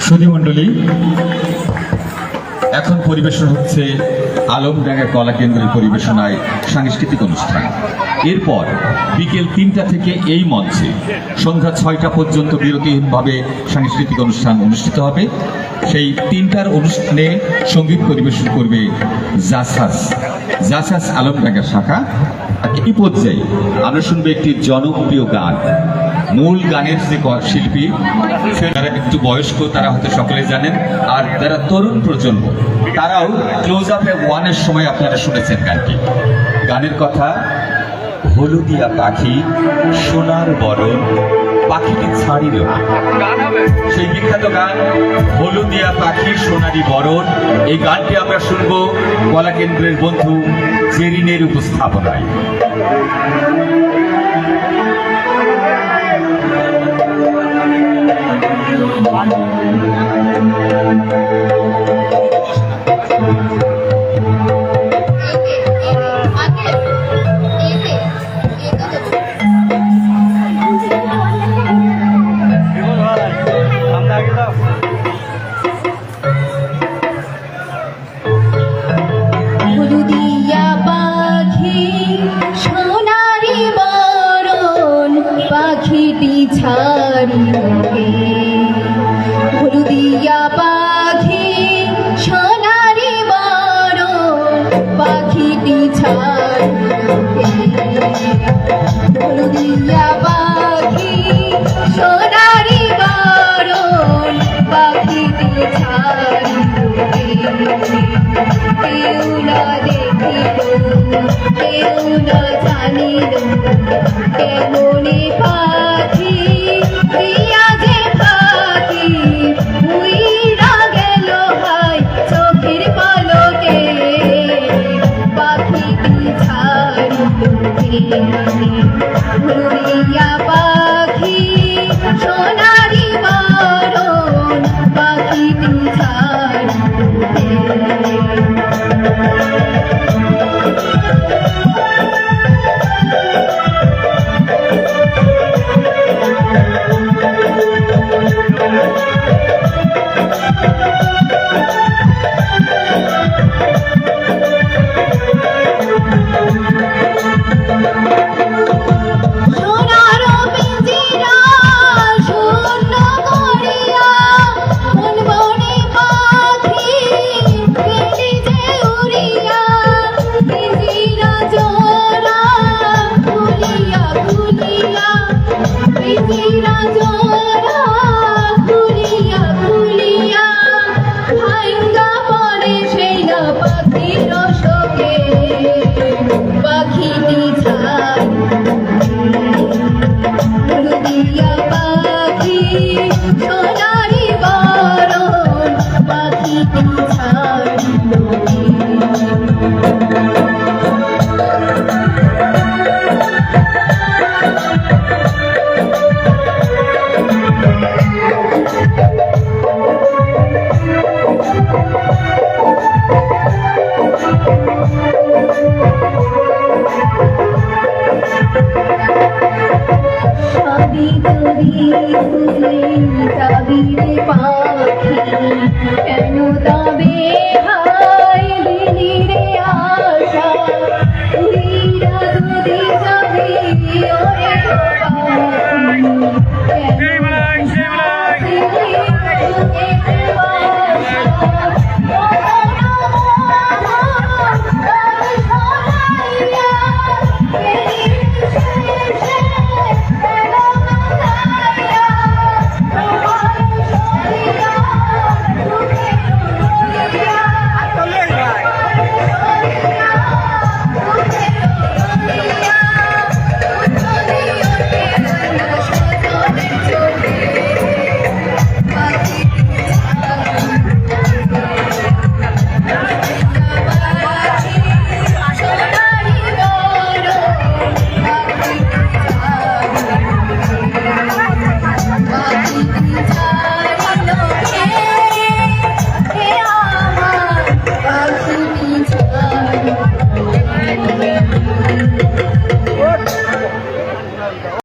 সুধীমণ্ডলী, এখন পরিবেশন হচ্ছে আলমডাঙ্গা কলা কেন্দ্রের পরিবেশনায় সাংস্কৃতিক অনুষ্ঠান। এরপর বিকেল ৩টা থেকে এই মঞ্চে সন্ধ্যা ৬টা পর্যন্ত বিরতিহীনভাবে সাংস্কৃতিক অনুষ্ঠান অনুষ্ঠিত হবে। সেই ৩টার অনুষ্ঠানে সঙ্গীত পরিবেশন করবে জাসাস আলমডাঙ্গা শাখা। এই পর্যায়ে আমরা শুনবো একটি জনপ্রিয় গান। মূল গানের যে শিল্পী যারা একটু বয়স্ক তারা হয়তো সকলে জানেন, আর যারা তরুণ প্রজন্ম তারাও ক্লোজ আপ ওয়ানের সময় আপনারা শুনেছেন গানটি। গানের কথা হলুদিয়া পাখি সোনার বরণ পাখিটি ছাড়িল। সেই বিখ্যাত গান হলুদিয়া পাখি সোনারি বরণ, এই গানটি আমরা শুনবো কলা কেন্দ্রের বন্ধু জেরিনের উপস্থাপনায়। হলুদিয়া পাখি সোনারি বরণ পাখিটি ছাড়িল। হলুদিয়া পাখি সোনারি বরণ পাখিটি ছাড়িল। হলুদিয়া পাখি সোনারি বরণ পাখিটি ছাড়িল। কেউ না দেখিল কেউ না জানিল কেমনে পাখি দিয়া যে